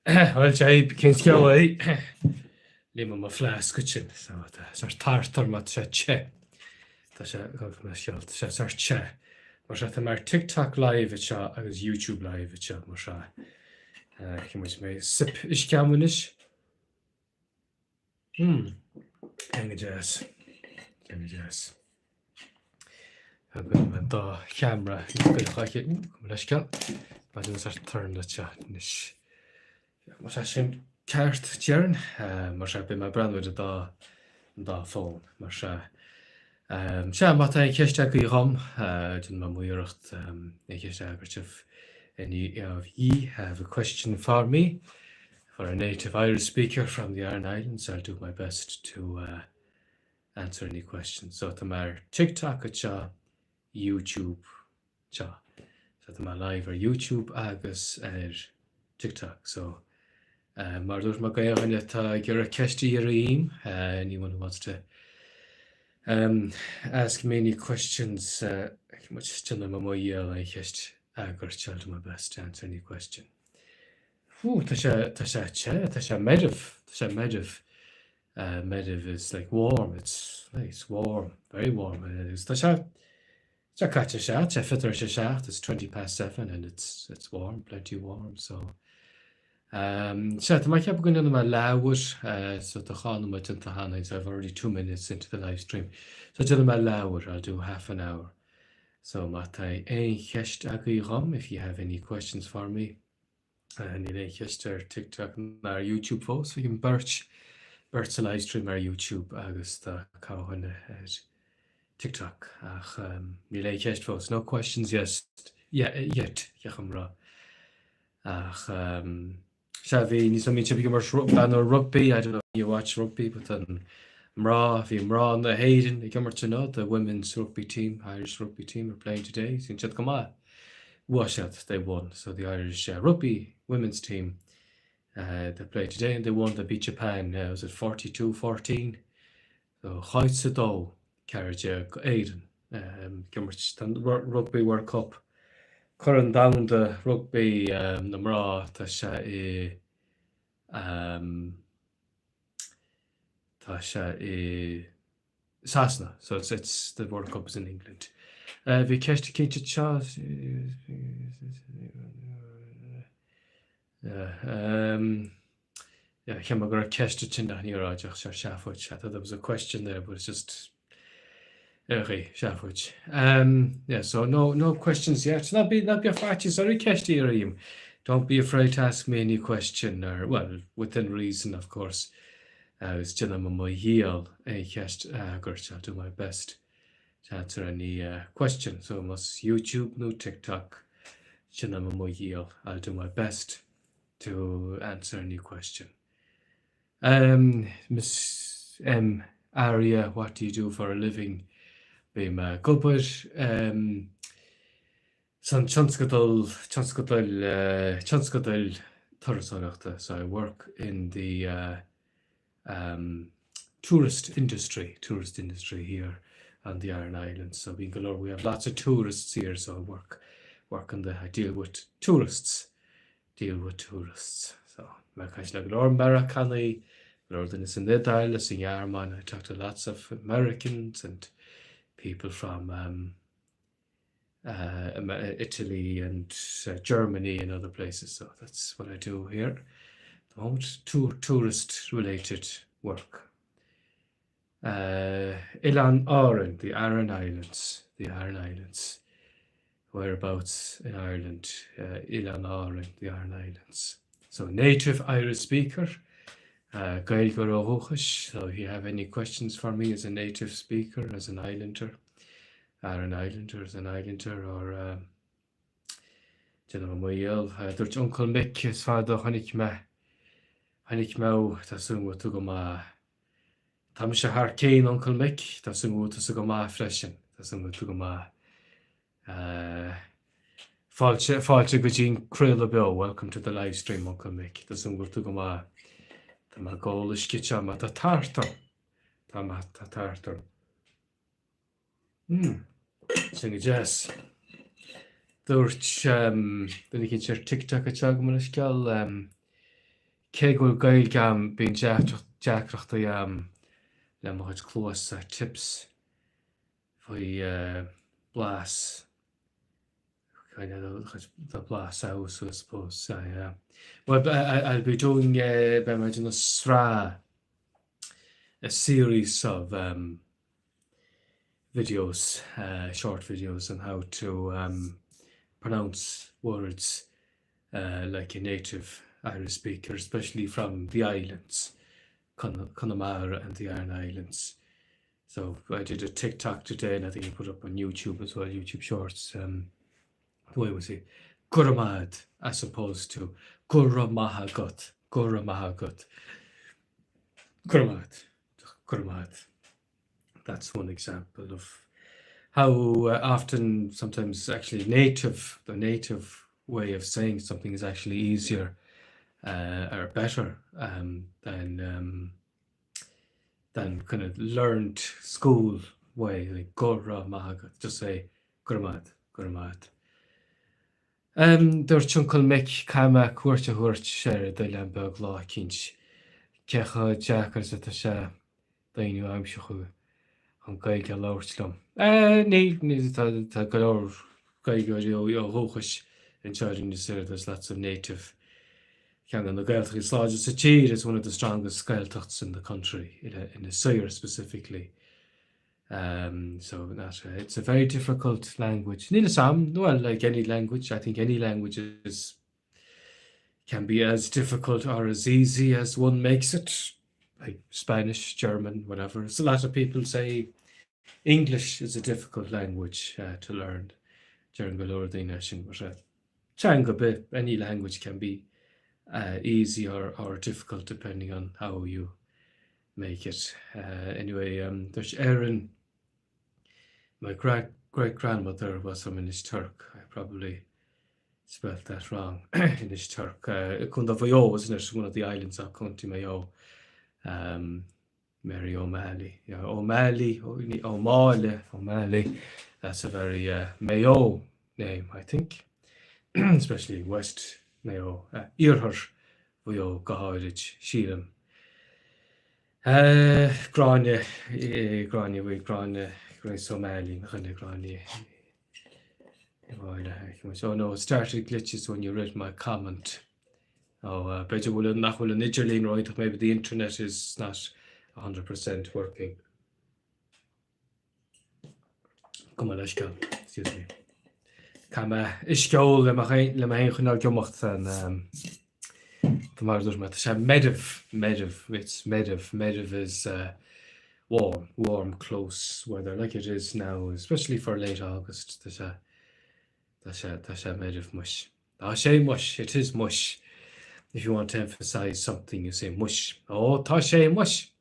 Well, Jay, King's Galway. Lima ma flas kitchen. So there's tartar mat che. That's a shalt. There's che. Mar mar TikTok live at cha agus YouTube live at cha mar. Kimich me sip ish kamanish. Hang jazz. Da camera. Let's go. But it's a turn the chat. Mas sin ceart dearan mar be mai brand with da phone mar se mat ceiste go rom dun ma muirecht ceiste agurtih you have a question for me for a native Irish speaker from the Aran Islands. I'll do my best to answer any questions. So the mar TikTok cha YouTube cha so the mar live or YouTube agus TikTok. So mar dúirt mar gaohanne tá gur a ceistí ar aim. Anyone who wants to ask me any questions, much still am mo yell I just gur I'll do my best to answer any question. Tasha mediv. Mediv is like warm. It's nice, warm, very warm. It is. Tasha it's 7:20 and it's warm, plenty warm. So. So my kept going on my lower, so the Hanum and Tahana, I've already 2 minutes into the live stream. So to my lower, I'll do half an hour. So Matai if you have any questions for me. And in TikTok or YouTube post, we can birch the live stream or YouTube August Cowan at TikTok. No questions yet. Shavi ni some rugby. I don't know if you watch rugby, but then Mra on the Hayden, the women's rugby team, Irish rugby team are playing today. Since Washat, they won. So the Irish rugby women's team they played today and they won. They beat Japan. Was it 42-14? So Hoitsado carriage Aiden. Rugby World Cup. Current down the rugby na mrá tá sé Sasna, so it's the World Cup is in England. Vi ceiste cinnte seo cheam gur ceiste tin níráideach se seafuid. I thought there was a question there, but it's just yeah, so no questions yet. Not be afraid. Sorry, Keshti. Don't be afraid to ask me any question, or well, within reason, of course. It's still on my heel. I'll do my best to answer any question. So must YouTube, no TikTok. I'll do my best to answer any question. Miss Aria, what do you do for a living? Beim Gulbur san Chanskadal Thurasarachta. So I work in the tourist industry here on the Aran Islands. So being galore, we have lots of tourists here, so I work on I deal with tourists. So my kind of galore Maracani, Lord is in the Dallas in Yarman. I talk to lots of Americans and people from Italy and Germany and other places. So that's what I do here at the moment. Tourist-related work. Ilan Aran, the Aran Islands. Whereabouts in Ireland? Ilan Aran, the Aran Islands. So native Irish speaker. So if you have any questions for me as a native speaker, as an islander, Aran Islander, as an islander, or Dutch Uncle Mick is father Hanik Mau, Tasum to go ma Tamsha Harkane Uncle Mick, Tasum to go ma freshen, Tasum to go ma Falche Gujin Krill Bill. Welcome to the live stream, Uncle Mick. Tasum to go ma. My goal is to get a tartar. Sing a jazz. dúirt duna cinn sé TikTok a teag mar isceal cé ghfuil gailge bíon deacreachta le chuid clúas tips faoi blas the blas house, I suppose. Yeah. Well, I'll be doing by imagine a series of videos, short videos on how to pronounce words like a native Irish speaker, especially from the islands, Connemara and the Iron Islands. So I did a TikTok today, and I think I put up on YouTube as well, YouTube Shorts. The way we say Guramad as opposed to Guramahagut. Guramad. That's one example of how often sometimes actually the native way of saying something is actually easier or better than kind of learned school way, like Guramahagut. Just say Guramad. Dúirt Uncle Mick cama cuairt a thuairt sé de le beag lá cinch. Cecha deachar sa tá sé daoinú aimse chu an gailge láirtlumm. Ní tá go leir gailge ó thuchas in charging the city. There's lots of native. Ceann an Gaeltacht sláide sa tír is one of the strongest Gaeltachts in the country, in the Sire specifically. So it's a very difficult language. Níl sam, well, like any language, I think any language can be as difficult or as easy as one makes it, like Spanish, German, whatever. So a lot of people say English is a difficult language to learn during the lower nation, but any language can be easy or difficult depending on how you make it. Anyway, there's Erin. My great-grandmother was from Inish Turk. I probably spelled that wrong. Inish Turk. Cunda Vayo, wasn't it? One of the islands of County Mayo. Mary O'Malley. Yeah, O'Malley. That's a very Mayo name, I think. Especially West Mayo. Iarthar Vayo Gahairich Sheeran. Grania, Grace O'Malley, Grania. So no, it started glitches when you read my comment. Bet you will not will an right, maybe the internet is not 100% working. Come on, excuse me. Kama iskol le main chunal gemacht and Mediv is warm, close weather, like it is now, especially for late August. That's a Mediv mush. Mush, it is mush. If you want to emphasize something, you say mush. Oh, ta she mush.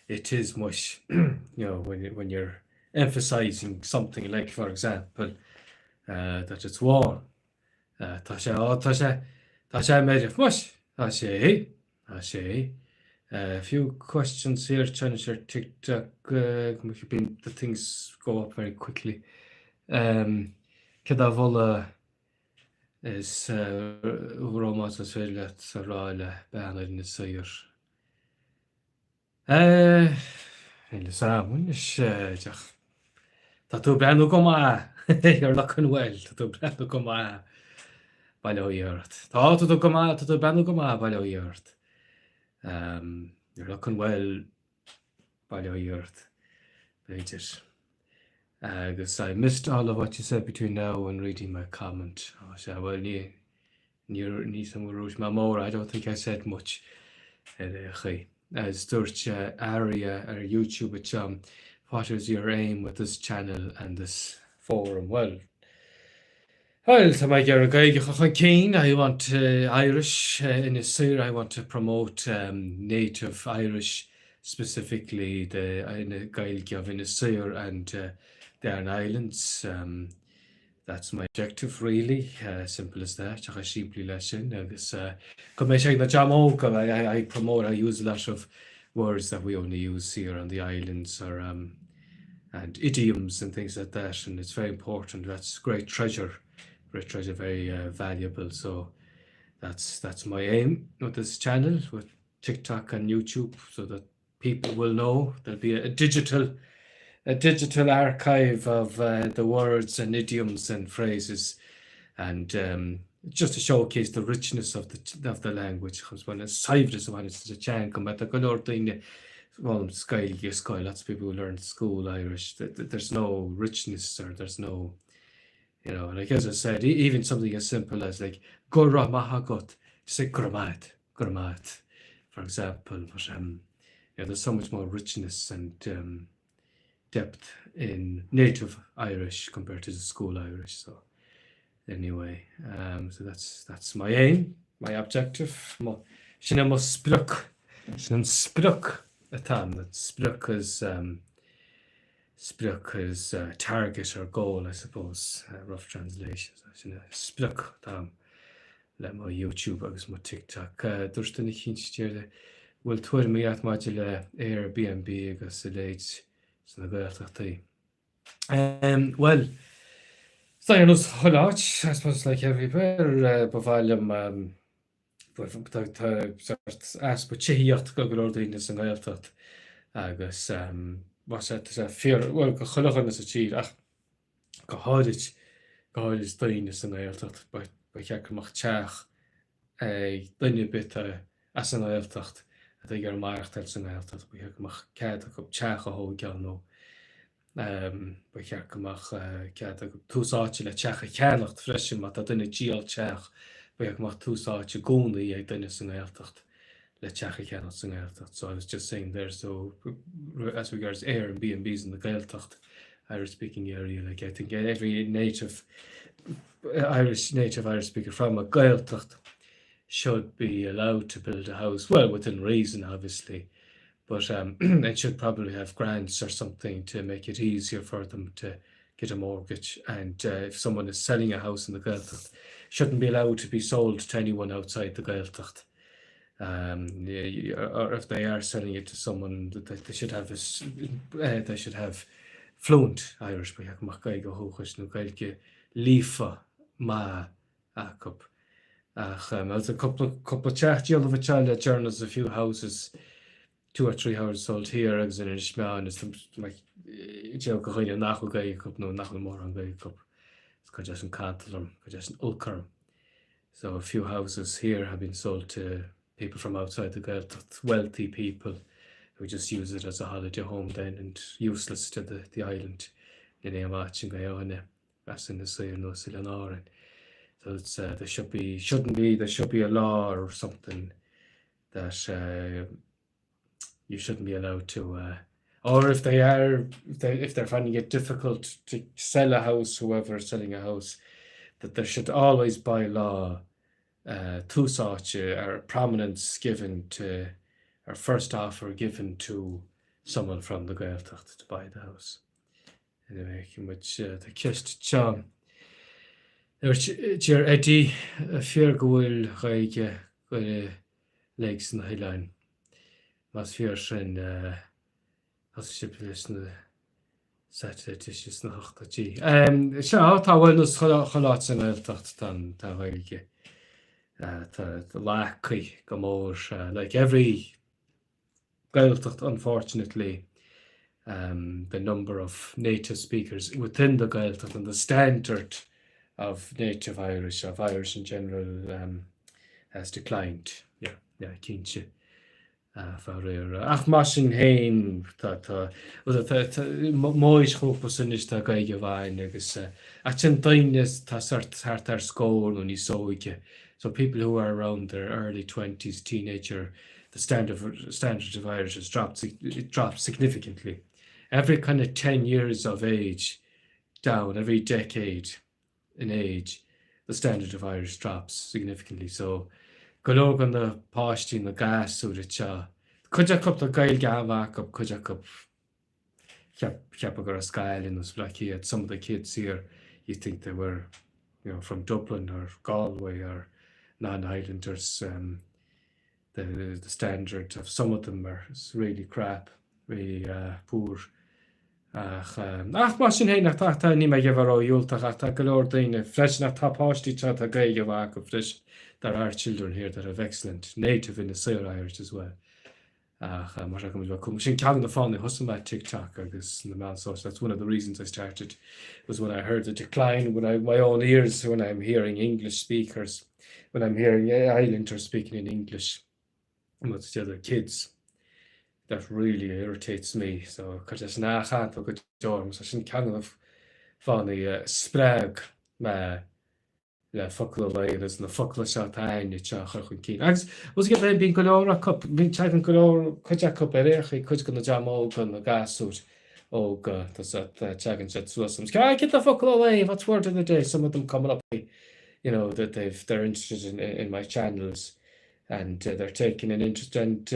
It is mush. When you're emphasizing something, like for example, that it's warm. Tá sé Mediv mush. Tá sé. A few questions here, trying to share TikTok. The things go up very quickly. Kedavola is Romas as well at Sarala Banner in the Sire. In the Sam, Tatu Brando Goma. You're looking well, Tatu Brando Goma. Bailó iart. Tá tú go má tú ben go má bailó iart. You're looking well bailó iart. Beidir. Agus I missed all of what you said between now and reading my comment. Well, ní some rouge ma more. I don't think I said much. As dúirt Aria or YouTube at what is your aim with this channel and this forum? Well, to my keen, I want Irish in a Sire. I want to promote native Irish, specifically in a Gaelge in a Sire and the Iron Islands. That's my objective, really. Simple as that. I use a lot of words that we only use here on the islands, or and idioms and things like that, and it's very important. That's great treasure, very valuable. So that's my aim with this channel, with TikTok and YouTube, so that people will know there'll be a digital archive of the words and idioms and phrases, and just to showcase the richness of the language. Because when it's saibhre when it's a chan come at the golor thing, well, Sky, lots of people who learn school Irish, there's no richness, or there's no, like as I said, even something as simple as like Gora Mahagot, say Gurmat, for example. But there's so much more richness and depth in native Irish compared to the school Irish. So anyway, so that's my aim, my objective. Sinna mo spruch a tam. That spruch is target or goal, I suppose. Rough translation. Sinna spruch tam. Le mo YouTube agus mo TikTok. Dúirt na chinsteir bhfuil tuair mí at maidide le Airbnb agus a léid san na Gaeltachtaí. Well, Stainos Holach, I suppose, like everywhere, Bavalim, as but Chihiot go Gordinus and Gaeltacht, agus was at fear, well, Gologan as a cheat, go Hodich, Dinus and Gaeltacht, by Jakamach Chach, a dinny bit as an Gaeltacht, I think you're Martels and Gaeltacht, by Jakamach Cat, a cup Chach a whole galno. Ba chearcamach cead túsáte le teach cheannacht freisin mat a duine díal teach ba chearcamach túsáte gcónaí ag duine san Gaeltacht le teach cheannacht san Gaeltacht. So I was just saying there, so as regards Airbnbs in the Gaeltacht Irish speaking area, like I think every native Irish speaker from a Gaeltacht should be allowed to build a house, well, within reason, obviously. But it should probably have grants or something to make it easier for them to get a mortgage. And if someone is selling a house in the Gaeltacht, shouldn't be allowed to be sold to anyone outside the Gaeltacht. Or if they are selling it to someone, they should have fluent Irish. But Lífa ma acup. There's a couple of chat of a child that journals a few houses. 2 or 3 hours sold here, as in Ishmael, and it's like Joe Kahina Nahu Gay Cup, no Nahu more on Gay Cup. It's got just in Cantalum, got just in Ulkerm. So a few houses here have been sold to people from outside the Gaeltacht, wealthy people who just use it as a holiday home then, and useless to the island. In Amach and Guyana, that's in the sea no Silanar. So it's there should be a law or something that you shouldn't be allowed to, or if they're finding it difficult to sell a house, whoever is selling a house, that there should always by law túsáte or prominence given to, or first offer given to someone from the Gaeltacht to buy the house. Anyway, in which the kist John. Dear Eddie, a fear goil raige legs in the highline. Mas fear sin as ship listen Saturday tissues na hochta G. Sure, tá bhfuil nus chalát in Gaeltacht tan tá raige. The lackey go mór, like every Gaeltacht, unfortunately, the number of native speakers within the Gaeltacht and the standard of native Irish, of Irish in general, has declined. Yeah, cinse. Ach masin hain móis chópasan is tá gaige bhain agus ach sin daine tá sart ar scóil ní sóige. So people who are around their early 20s, teenager, the standard of Irish has dropped significantly. Every kind of 10 years of age down, every decade in age, the standard of Irish drops significantly. So gológ an na páistí na gasú cha chuide cup the gail gavach up chuide cup ceap a scail in us like he had some of the kids here, you think they were, from Dublin or Galway or non-Highlanders. The standard of some of them are really crap, really poor, Ach má sin héine tá ní me ghehrá dúltach ach tá golóir daine freis nach tápáistí te a gaige bhá go fris. There are children here that have excellent native in the Sail Irish as well. Mar sin cean na fáinna hosama TikTok agus na man so that's one of the reasons I started was when I heard the decline my own ears when I'm hearing English speakers, when I'm hearing Islanders speaking in English amongst the other kids. That really irritates me. So because nach hat go dorm so sin cean na fáinna sppraig me le focail legus na focail seo taine teach chun cí. Agus was get bín golóra cup bín te an golór chuide cup récha chuid go na jamó gun na gasút ó go tegan se suasams. Can I get the focail lay? What's word of the day? Some of them coming up, you know, that they're interested in my channels and they're taking an interest and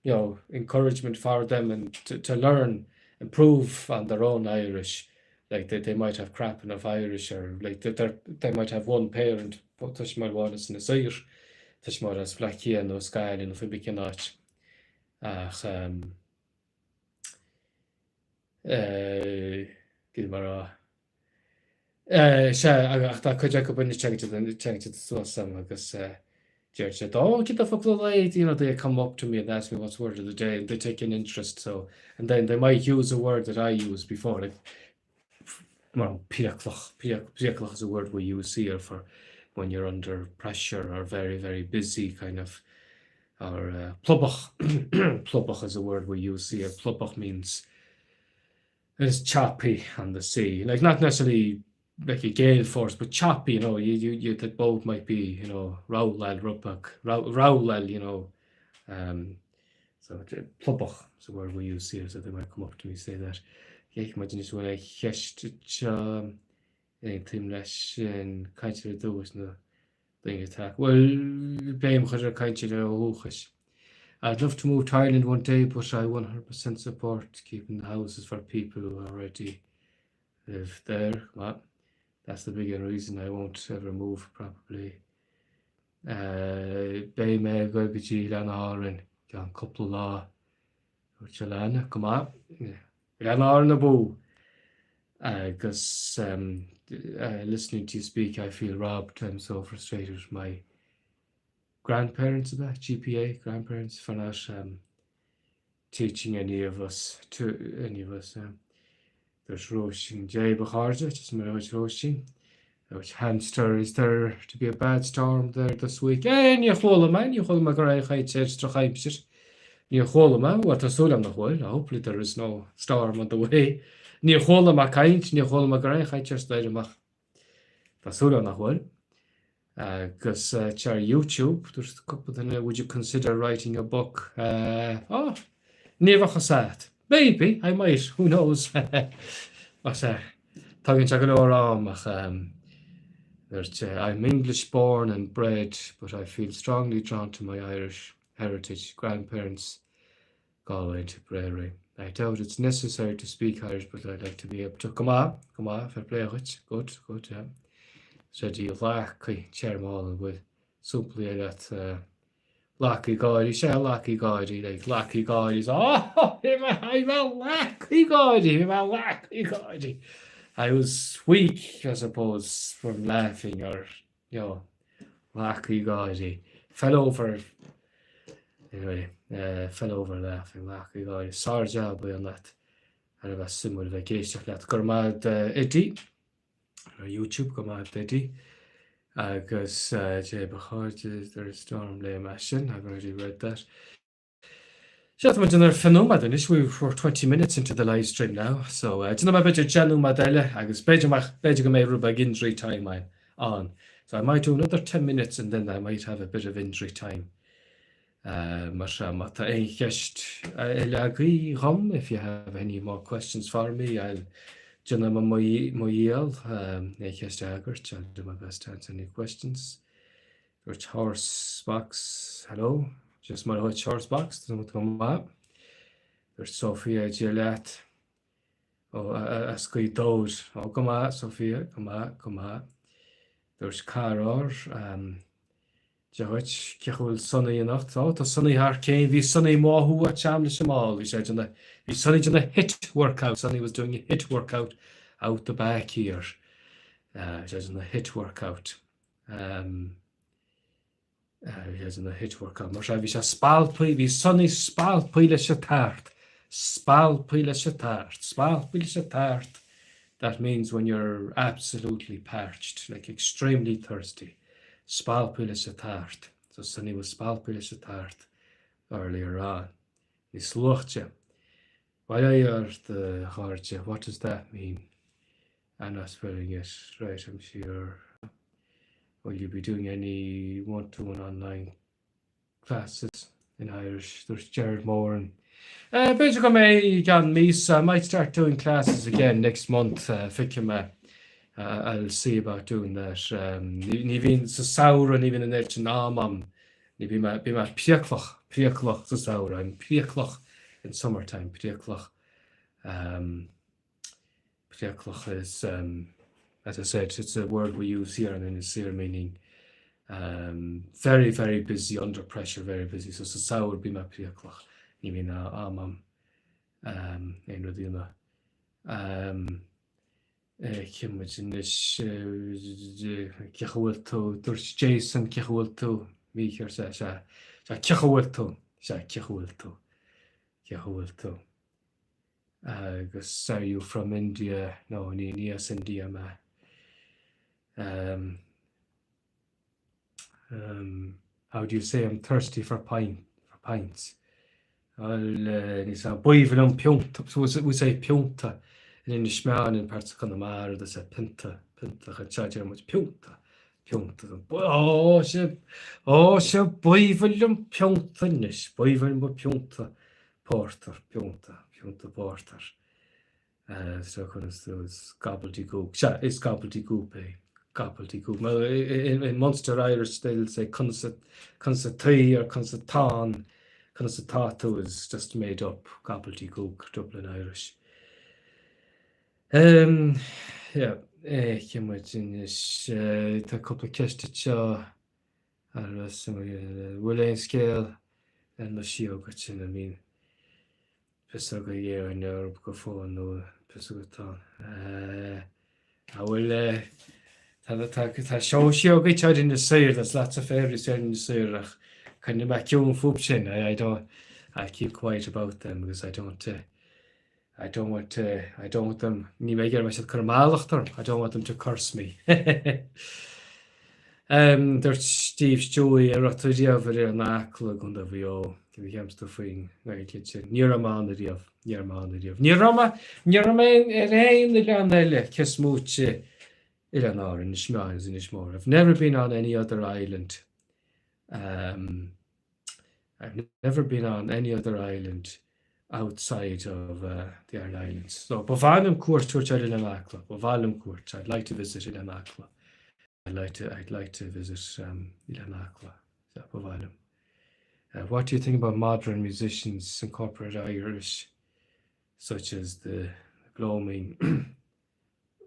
you know, encouragement for them and to learn, improve on their own Irish. Like they might have crap enough Irish or like they might have one parent, but tush mar wadas in the Sair, tush mar as Blackie and no sky and if we cannot Gilmara ach tá chuide go bunne check to so some agus George said, oh, get the fuck late, you know, they come up to me and ask me what's word of the day and they take an interest. So and then they might use a word that I used before, like well, piaclach is a word we use here for when you're under pressure or very, very busy, kind of, or plubach. Plubach is a word we use here. Plubach means it's choppy on the sea, like not necessarily like a gale force, but choppy. You know, you that boat might be, you know, rowlal, you know. So plubach is a word we use here. So they might come up to me and say that. Ik imagine is when I cheist tim leis an caiintear dúas na daoine attack. Well, béim chuir a caiintear óchas. I'd love to move to Ireland one day, but I 100% support keeping the houses for people who already live there. Well, that's the bigger reason I won't ever move, probably. Béim go gotí lean áireann gan couple law which Alana, come on. Lean na boo. Because listening to you speak, I feel robbed. I'm so frustrated with my grandparents about GPA, grandparents for not teaching any of us. There's Roisin Jay Baharja, just my Roisin. Which hamster is there to be a bad storm there this week? And you hold a man, you hold my great height, you hold a man, what a soul on the whole. Hopefully there is no storm on the way. Ní chola má caint, ní chola má grain chaid leidir amach. Tá súla nach bhfuil. Agus char YouTube, there's a couple of would you consider writing a book? Níomhacha sát. Maybe, I might, who knows. But tágann te go leor I'm English born and bred, but I feel strongly drawn to my Irish heritage. Grandparents, Galway to Spraoi. I doubt it's necessary to speak Irish, but I'd like to be able to come on, fair play with it. Good, yeah. Said you lackey chairman with simply that lackey guide, lackey guide, like lackey guide is I'm a lackey guide. I was weak, I suppose, from laughing or lackey guide. Fell over. Anyway, fell over laughing, lackey guy. Sorry job on that. I have a similar vacation that Gormad Eddie or YouTube Gormad Eddie. Because Jay Bachard there's Storm Lay Machine. I've already read that. Gentlemen, another phenomenon. We're 20 minutes into the live stream now. So do you know about your channel Madela? I guess Bejamay injury time on. So I might do another 10 minutes and then I might have a bit of injury time. If you have any more questions for me, I'll do my best to answer any questions. There's horse box, hello, just my horse box, doesn't come up. There's Sophia Gillette. Ascui Dode. Come on, Sophia, come on. There's Caror, Dehoid cehfuil sunna íonacht tá sunnaí thar céin bhí sunnaí máthú a team leis semáil bhí sunnaí donna hit workout. Sunny was doing a hit workout out the back here. Just a hit workout. Here's in the hit workout. Mar bhí sé spáilpaí bhí sunnaí spáilpaí leis a tart. Spáilpaí leis a tart. Spáilpaí leis a tart. That means when you're absolutely parched, like extremely thirsty. Spáilpaí leis a tart. So sunny was spáilpaí leis a tart earlier on. Ní sluchte. Why are the hard? What does that mean? I'm not spelling it right, I'm sure. Will you be doing any one-to-one online classes in Irish? There's Jared Moore and basically I might start doing classes again next month. I'll see about doing that. Ní bhíonn sa saoire ní bhíonn an éirt an ámam. Ní bhí mar príochloch sa saoire. I'm príochloch in summertime. Príochloch is, as I said, it's a word we use here and it's here meaning very, very busy, under pressure, very busy. So sa saoire bí mar príochloch. Ní bhíonn ámam. Ein rudíonna. Cymryd yn cechwyl to, dwrs Jason cechwyl to, mi chyr sa cechwyl to. Agus are you from India? No, ni as India ma. How do you say I'm thirsty for pints? Ni sa boifel an piont, so we say pionta. And in the Smean in parts of Connemara, there's a pinta, a charger much pionta. Oh, she boifel pionta, boifel pionta, porter, pionta porter. So those gobbledygook. It's gobbledygook, gobbledygook. Well, in Munster Irish, they'll say consatee or consatan. Consatatu is just made up gobbledygook, Dublin Irish. Yeah, cymryd yn ta couple of cysted seo ar wylein scale yn the sio gotyn I mean pysog a year yn Europe go ffôn no pysog a ton a wyl ta sio gytad in the sir there's lots of fairies in the sir ach kind of make your own fwbsin I keep quiet about them because I don't want them. Ní mé gur meisiad chumálachtar. I don't want them to curse me. There's Steve Joey a rotudíomh ar an acla gon da bhío. Bhí heamsta faoin gailge. Níor amán a díomh. Níor amán aon the lean eile cesmúte il an áir in Smeáins in Ismór. I've never been on any other island. I've never been on any other island outside of the Iron Islands. So, Bovalum Court Church in Anakla. Bovalum Court. I'd like to visit in Anakla. I'd like to visit Ilanakla. So, Bovalum. What do you think about modern musicians and corporate Irish, such as the gloaming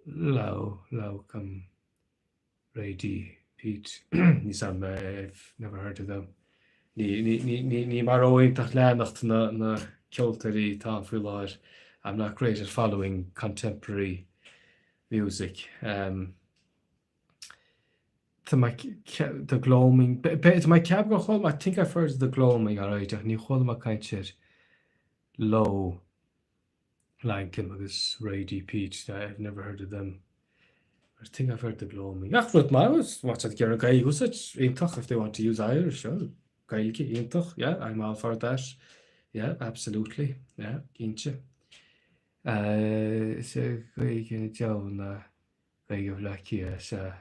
Lau come Brady Pete? I've never heard of them. Ní mar óintach leannacht na Kiltary tá fuiláir. I'm not great at following contemporary music. The gloaming. To my cab go home, I think I've heard of the gloaming, alright. Ní chol ma kind low Lankin agus Brady Pete. I've never heard of them. I think I've heard the gloaming. After my was what's that Garrett guy was it? If they want to use Irish, sure. Yeah, I'm all for that. Yeah, absolutely. Yeah, ginche. So we can join big of lucky as there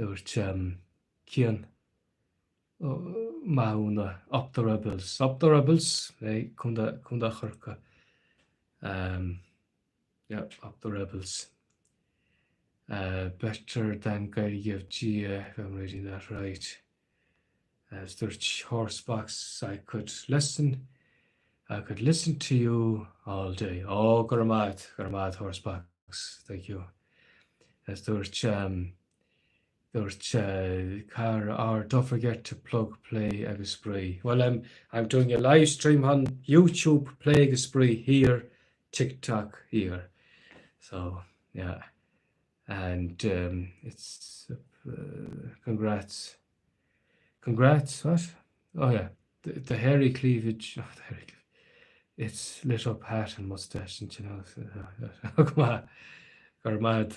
was Kian Mauna up the rebels. They kunda churka. Yeah, up the rebels. Better than Guy give G if I'm reading that right. As there's horsebacks, I could listen to you all day. Oh, Gurmad horsebacks. Thank you. As there's car or don't forget to plug play agus Spraoi. Well, I'm doing a live stream on YouTube, play agus Spraoi here, TikTok here. So yeah, and it's congrats. What? Oh yeah, the hairy cleavage. Oh, the hairy cleavage. It's lit up hat and mustache, and you know. Come on, got mad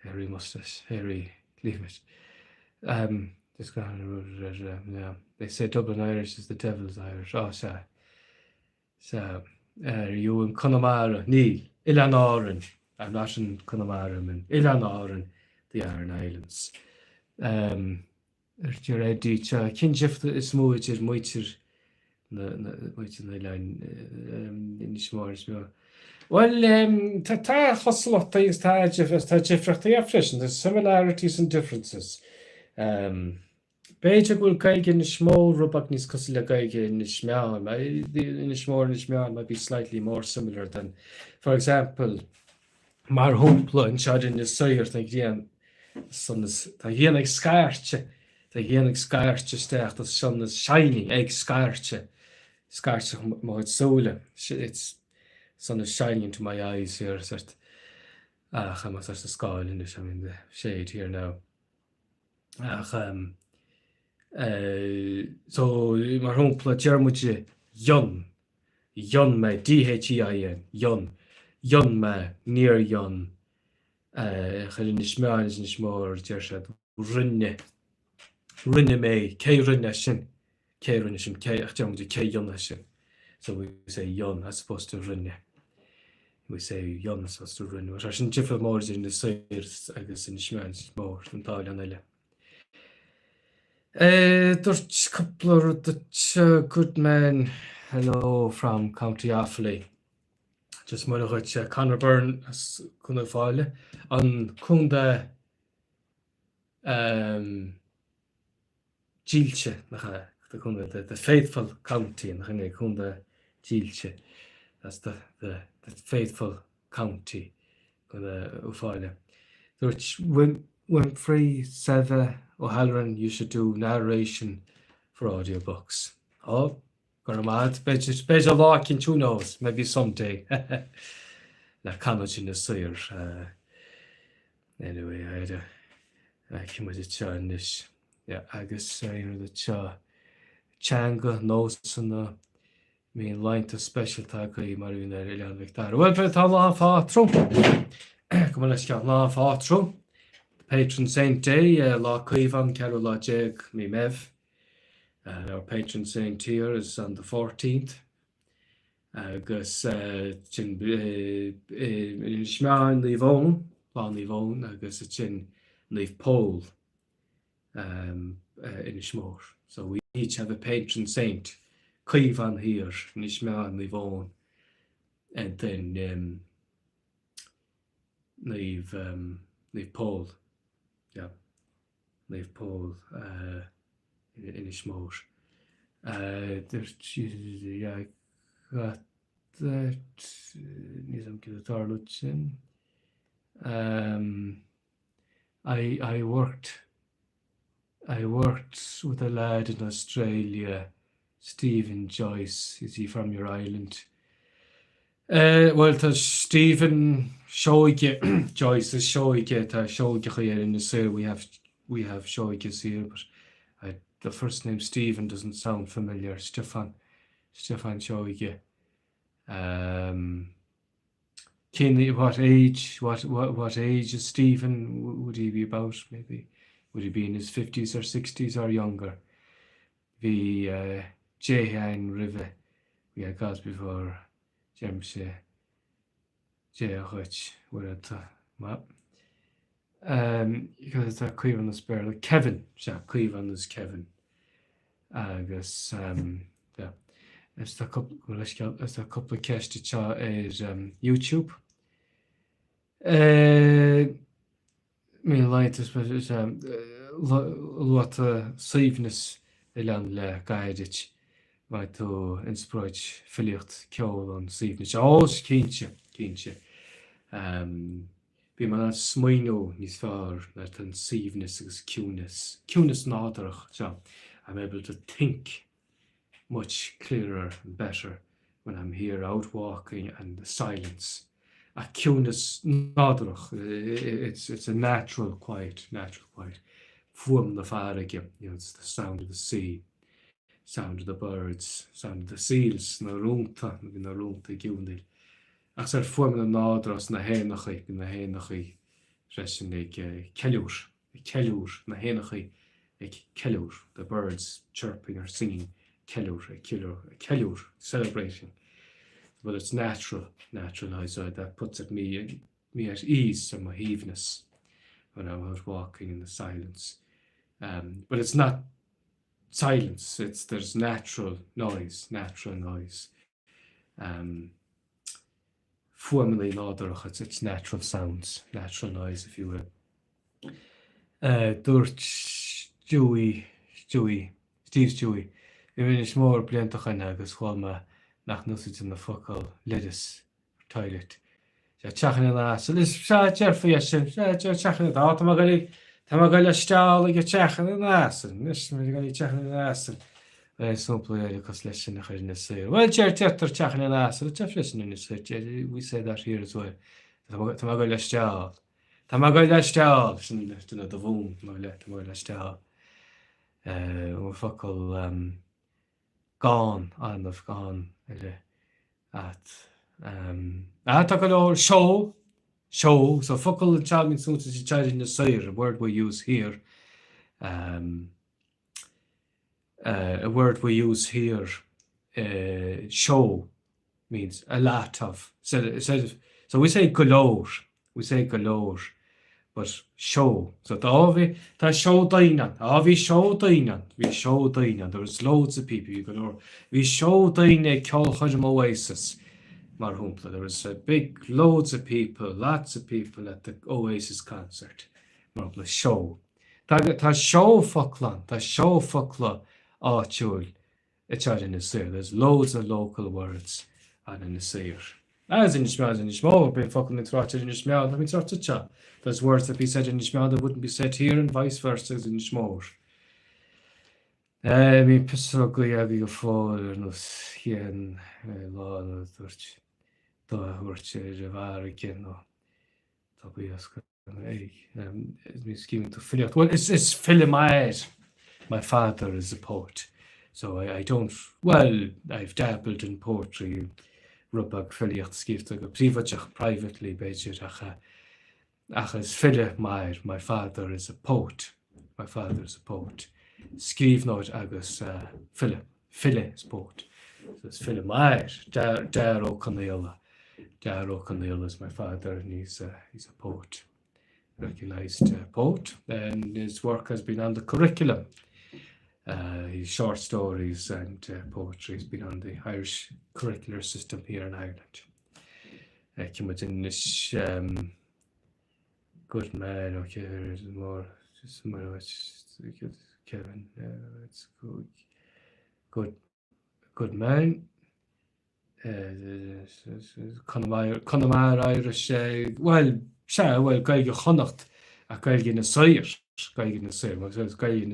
hairy mustache, hairy cleavage. Just going yeah. They say Dublin Irish is the devil's Irish. Oh, so you in Connemara, Neil, Ilan. I'm not in Connemara, I'm in Ilan, the Aran Islands. You're ready to kinship the smooth is muitir na line in small. Well, ta hustle things ta different there's similarities and differences. Beige will gaig in small rubaknis cosilla gaig in small. In small might be slightly more similar than, for example, mar humpla and shad in the sire think again. Sun is the hienig scarche. The hienig scarche start the sun is shiny egg scarche. Scarche more soul. It's sun is shining into my eyes here. I must have the skull in this. I'm in the shade here now. So my home plot Germuche Yun me DHEIN Yun me near Yun in is more Jershad Rinne me K Rinneshin K Yun. So we say Yun as opposed to Rinne. We say Yun as opposed to Rinne. But I shouldn't differ more in the sires, I guess in Schmans more than Thailand. There's a couple of the good men. Hello from County Offaly. Just more like Conor Byrne as Cunna File on Cunda Gilche, the faithful county in Cunda Gilche. That's the faithful county. Cunda Ufile. There's when free Seva O'Halloran, you should do narration for audiobooks. Oh, gonna mad. Bet a lot in 2 knows, maybe someday. Na college in the sire. Anyway, I came with a cha in this. Yeah, agus the cha changa knows and the main line to special tag I marry there Ilan Victor. Well, but I'm laugh out through. Come on, let's get laugh out through. Patron Saint Day, La Cuivan, Carol La Jeg, me Mev. Our patron saint here is on the 14th. Agus Chin Shma Leave Own, Plan Leave Own, agus it's in Leave Pole in Shmore. So we each have a patron saint. Cuivan here, Nishma and Leave Own. And then Leave Pole. Yeah, leave Paul in his mouth. There's yeah, I got that. Need some guitar lutchen. I worked with a lad in Australia, Stephen Joyce. Is he from your island? Well, there's Stephen Shoige Joyce is Shoige Shoige here in the sir. We have Shoiges here, but the first name Stephen doesn't sound familiar. Stefan Shoige. What age is Stephen? Would he be about? Maybe would he be in his 50s or 60s or younger? The Jehan River we had got before. Jemse Jehach where at map. Because that Cleveland is better. Kevin, Cleveland is Kevin. Agus yeah. It's a couple of cash to cha is YouTube. Me light is lot of safeness ilan le guidage. Vai to in Spraoi filicht ceol an sifne. Os cínse. Bhí man smaoinú níos fearr na an siomhnas agus ciúnas. Ciúnas nádarach, so I'm able to think much clearer and better when I'm here out walking and the silence. A ciúnas nádarach, it's a natural quiet. Fuam na farige, it's the sound of the sea, sound of the birds, sound of the seals, na rúnta giúnil. Ach fuam na nádras na hénachaí, resin ag ceiliúr, na hénachaí ag ceiliúr, the birds chirping or singing, ceiliúr, celebrating. But it's natural, that puts it me at ease from my heaviness when I'm out walking in the silence. But it's not silence, there's natural noise. Formally nádarach, it's natural sounds, natural noise, if you will. Dúirt Steve Stewie, I is mór bliantachan agus chláma nach nusid in the focal lettuce toilet. Teachan in as, is Jeffrey, teachan Tá gaile stáil ag teachan in asan, nis mé gaí teachan in asan. Súpla cos leis sin nach chuir na saoir. Well, teachtar teachan in asan, teaflisin in saoir, we say that here as well. Tá gaile stáil. Tá gaile stáil, sin duna do bhún, tá gaile stáil. Focal gán, anmh gán, at tá go leor show, so focal chalmin soon to child in the sire, a word we use here. A word we use here, show means a lot of. So we say galore, but show. So tá show daina, we show daina. There's loads of people you galore. We show daina ceol Oasis. Marhumpla. There was loads of people, lots of people at the Oasis concert. Marhumpla show. Tá show focla áitiúil itad in the sir. There's loads of local words and in the sir. As in the small, being fucking interrupted in the small, I mean, sort of chat. There's words that be said in the small that wouldn't be said here, and vice versa in the small. Mi pysogli ag I ffôr nos hien law no dwrt do hwrt rafar again o tabi asg mi scheming to fill out. Well, it's Philip my father is a poet, so I don't, well, I've dabbled in poetry, rubag filiacht skifta go privately beijir ach as Philip my father is a poet. Skriv noit agus Philip is poet. So it's Philip Meyer, Dar O'Connell is my father, and he's a poet, recognized poet, and his work has been on the curriculum. His short stories and poetry has been on the Irish curricular system here in Ireland. Came in this good man, okay, there's more, just somewhere Kevin, it's good man. Conamar Irish, well, gaige chonacht a gaige na sair. Gaige na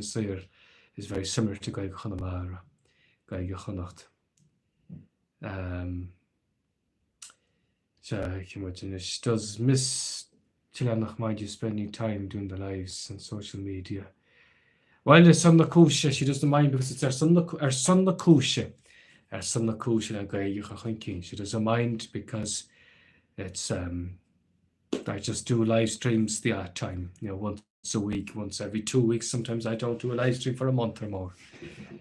sair is very similar to gaige Conamara, gaige chonacht. Does Miss Tilanach mind you spending time doing the lives on social media? Well, there's some Kusha, she doesn't mind because it's her son Kusha. Her son Kusha and Gaye. She doesn't mind because it's I just do live streams the odd time, once a week, once every 2 weeks. Sometimes I don't do a live stream for a month or more.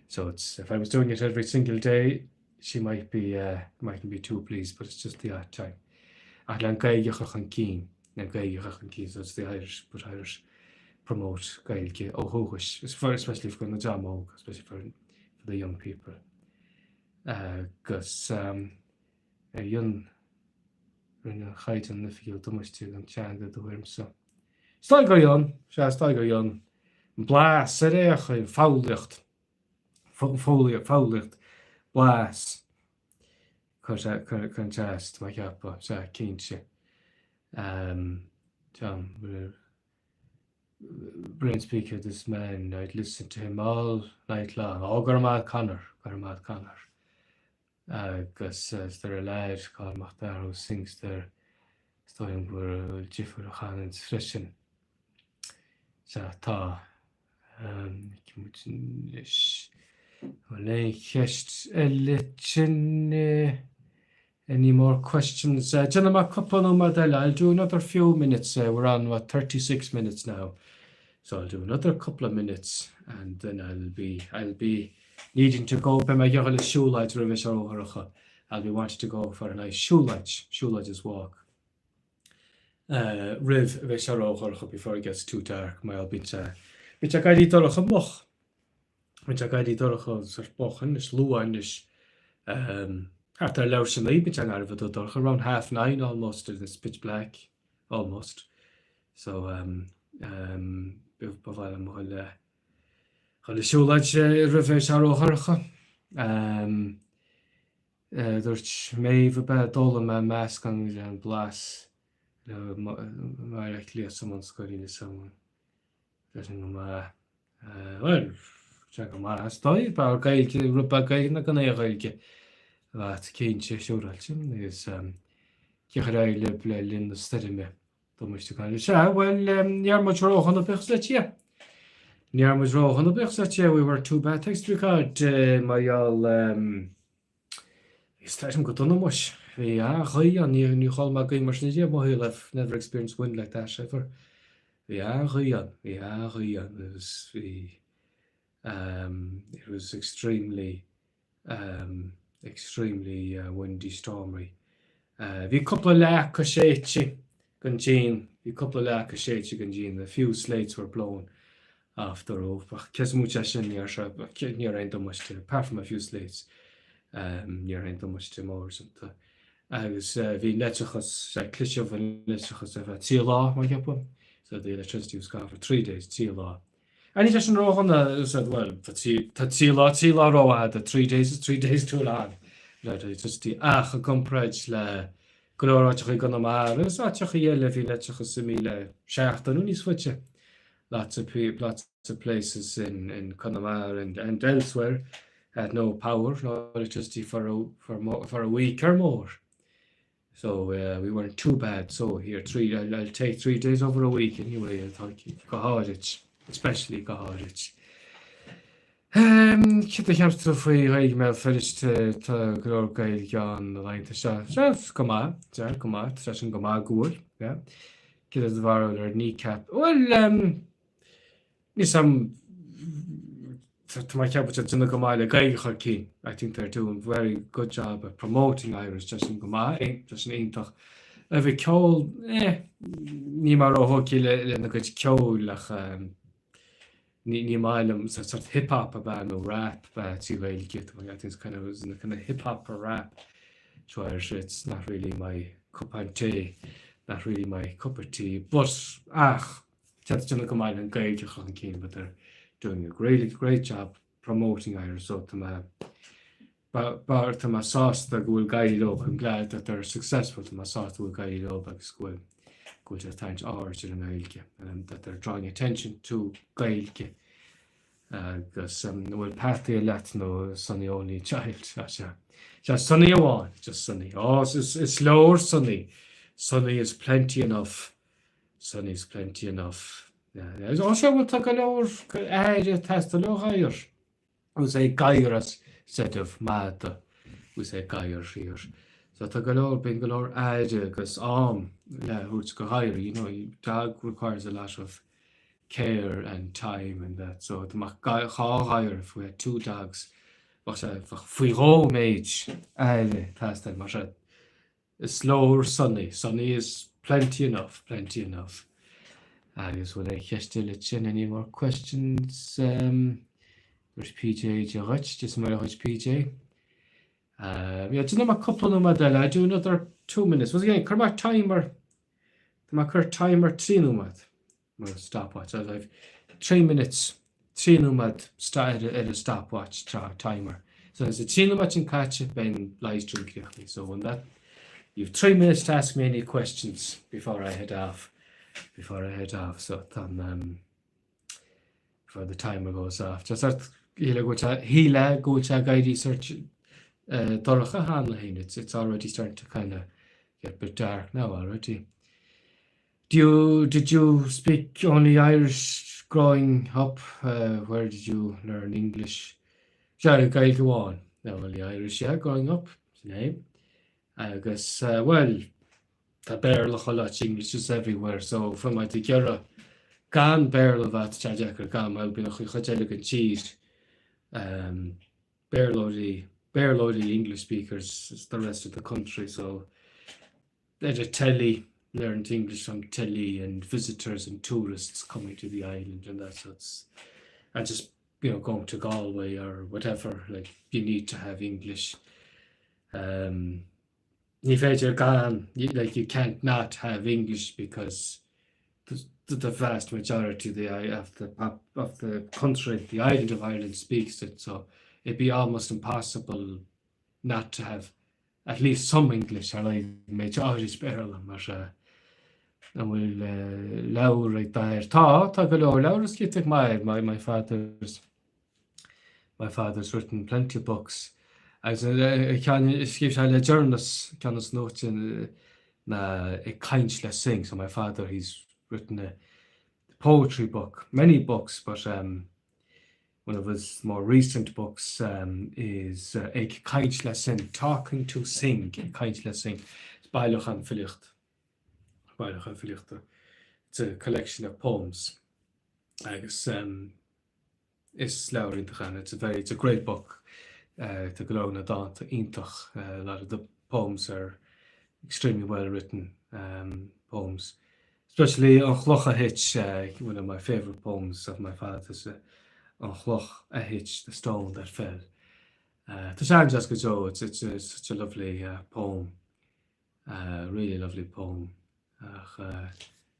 So it's if I was doing it every single day, she mightn't be too pleased, but it's just the odd time. Gaye so it's the Irish promote Gaelge O'Hogish, especially for the Jamog, especially for the young people. Because a young height in the field, domestic and changa the worm so. Steiger Jon, Blas, Serech, Faulicht, Blas, contrast, my kappa, Kinche. Tom, brilliant speaker, this man. I'd listen to him all night long. Oh, Garmad Connor. Because there a lad called Machdar who sings there, stoing for Jiffer Khan's frishin. So, ta. Any more questions? Gentlemen, I'll do another few minutes. We're on 36 minutes now, so I'll do another couple of minutes, and then I'll be needing to go. I'll be wanting to go for a nice shoelodge walk. Riv before it gets too dark. I'll be gaidi dorach a moch. Gaidi dorach a bochen is luan is after Lowson bit around 9:30 almost. It's pitch black almost. So shoelodge reverse there's may bad all my mask and glass. My clear someone's got in someone. Well, check on my story. But I not gonna gailge. That Keinse Shuralchin is Kirai in the Stedime. Domestic well, Yarmuch Row on the Perslatia. Yarmuch Row on the Perslatia, we were too bad. Text record, my all starting good on the mush. Yeah, New Hall Gamers Nidia, but I've never experienced wind like that ever. Yeah, it was extremely windy, stormy. Vi couple of lack of shade gun a few slates were blown after over. Kesmuchashin near end much apart from a few slates. Near end much more. I was vi letchachos cliché of letchachos of a TLA my yapon. So the electricity was gone for 3 days, TLA. And he just wrote on the said, well, TLA row had the 3 days, 3 days too long. Right, just the a comprach la glorach gonna mar, so yell vi letchachos simile shaftan unis switch. Lots of places in Connemara and elsewhere had no power, no electricity for a week or more. So we weren't too bad. So here I'll take 3 days over a week anyway. I thought Gahadich, especially Gahadich. Kitta hamstra fwy haig mel fyrst ta glor gael gan the line to goma, session goma gŵr, yeah. Kitta the var kneecap. Well, nisam to my capital in the Gomala Gail Harkin. I think they're doing a very good job at promoting Irish just in Goma, just in Intach. Every cold, Nimaro Hokil and the good cold, like Nimalum, sort of hip hop about no rap, but see where you get. I think it's kind of hip hop or rap. So it's not really my cup of tea, not really my cup of tea. But just in the Gomala and Gail Harkin, but they're doing a great job promoting Irish. So to my sauce that will guide up. I'm glad that they're successful. To my sauce will guide up because go to thanks origin and Gaelke, and that they're drawing attention to Gaelke. Because well, Patty let no Sonny only child. Just Sonny one, just Sonny. Oh, it's lower Sonny. Sonny is plenty enough. Sonny's plenty enough. Yeah. Also, we'll talk a lower test a little higher. We say Gairas instead of Mad. We say Gair here. So talk a lower being a lower because who's go higher. You know, dog requires a lot of care and time and that. So to make higher if we had 2 dogs. But if we home age, test that much. It's lower Sunny. Sunny is plenty enough. I guess when I catch any more questions, there's PJ Jarich, just my PJ. Just a couple of them. I do another 2 minutes. Was again, come timer. My current timer 3 numad. Well, stopwatch. I have 3 minutes. 3 numad started at a stopwatch timer. So there's a 3 numad in catch it when live stream correctly. So on that, you have 3 minutes to ask me any questions before I head off. before I head off. So before the timer goes off. Just at híle go gaidi search Dorcha Hanlahin. It's already starting to kind of get a bit dark now already. Did you speak only Irish growing up? Where did you learn English? Yeah, Gael go on. No, only Irish, yeah, growing up. Name. I guess well, the barrel of lot English is everywhere. So from my together, gan barrel of that Jajaker gan I'll be no chajelig cheese. Barely English speakers is the rest of the country. So there's a telly. Learned English from telly and visitors and tourists coming to the island and that. So it's, and just going to Galway or whatever. Like you need to have English. You can't not have English because the vast majority of the country, the island of Ireland, speaks it. So it'd be almost impossible not to have at least some English. Or like majority barrel and we'll low right there. Tá go low is get my father's written plenty of books. As give a journalist can note na a kindle sing. So my father, he's written a poetry book, many books, but one of his more recent books is a kindle sing, talking to sing, a kindle sing. It's Bailach an Philicht. It's a collection of poems. I guess it's it's a great book. To Glona Don to Intach. A lot of the poems are extremely well written poems. Especially on Chloch a Hitch, one of my favourite poems of my father's on Chloch a Hitch, the stone that fell. To sound just it's such a lovely poem. Really lovely poem.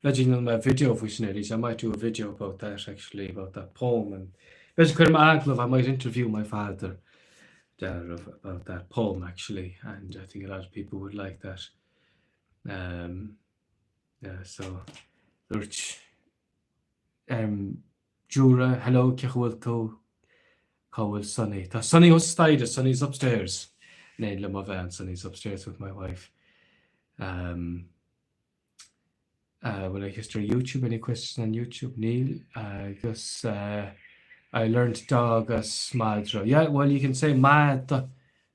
Imagine on my video visionaries, I might do a video about that actually, about that poem. And basically my uncle, I might interview my father there about that poem actually, and I think a lot of people would like that. So Jura, hello, Kehwil Cowell Sunny. Sunny was stayed, Sunny's upstairs. Nain Lamavan, Sunny's upstairs with my wife. Will I history YouTube? Any questions on YouTube? Neil? I guess I learned dog as madra. Yeah, well, you can say mad or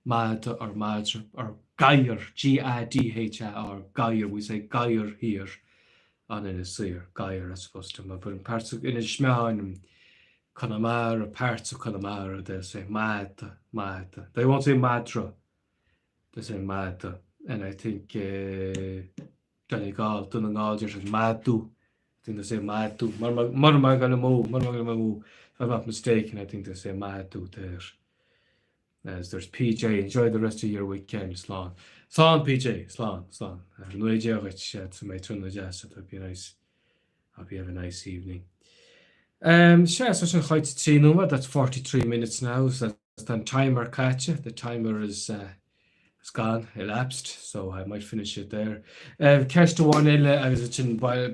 madra or gair, G-A-D-H-A, or gair. We say gair here on in a seer, gair as opposed to, but in parts of in a shmean and Connemara, parts of Connemara, they'll say mad. They won't say madra. They say mad. And I think Donegal just says madu. I think they say madu. Marmagalamu. If I'm not mistaken, I think they say madu there. As there's PJ, enjoy the rest of your weekend, Slán. Slán, PJ, Slán. Nuige which to my turn the jazz, that would be nice. Hope you have a nice evening. That's 43 minutes now. So that's the timer catch. The timer is gone, elapsed, so I might finish it there. Kerst one I was in by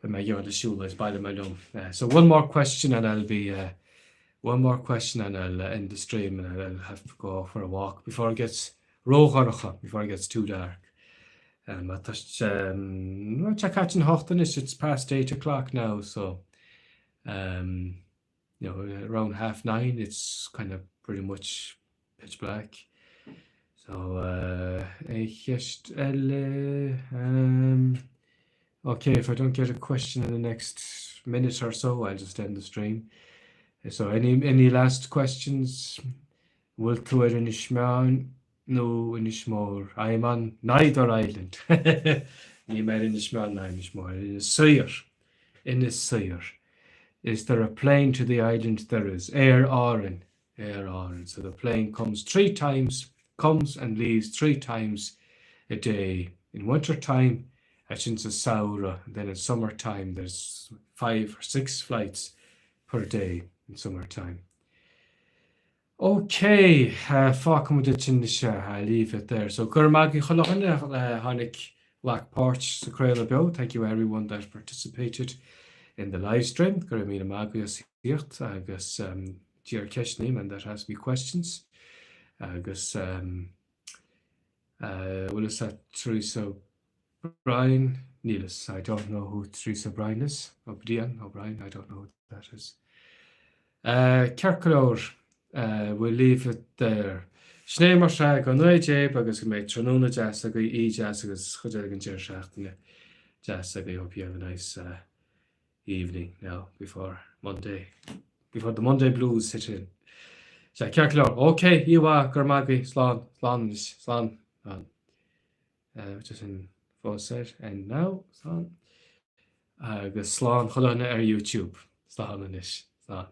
my year the shul is by the malum. So one more question and I'll end the stream and I'll have to go for a walk before it gets before it gets too dark. It's past 8 o'clock now, so around 9:30 it's kind of pretty much pitch black. So okay, if I don't get a question in the next minute or so, I'll just end the stream. So any last questions? Will to it in Ishmael? No, in Ishmael. I am on neither island. You made in Ishmael, no, in Ishmael. In the Sire. Is there a plane to the island? There is. Air Oran. So the plane comes and leaves 3 times a day. In winter time, it's a Saura. Then in summertime, there's 5 or 6 flights per day in summertime. Okay, I'll leave it there. So Gurmagi Cholochan Hanik Black Porch sa Crail Bio. Thank you everyone that participated in the live stream. Gur mí agus síocht agus Dear Keshnim, and that has me questions. Agus will is that Teresa Brian Neelis. I don't know who Teresa Brian is. Brian O'Brien, I don't know who that is. Kerkalor, we'll leave it there. Sné mar se go nué agus go méid tróna jazz a go jazz agus chuide an tíir seachtainna jazz a go hope you have a nice evening now before the Monday blues hit in. Se Kerkalor, okay, Iwa gur magui slán which is in full set and now slán agus slán chodanna YouTube slán inis slán.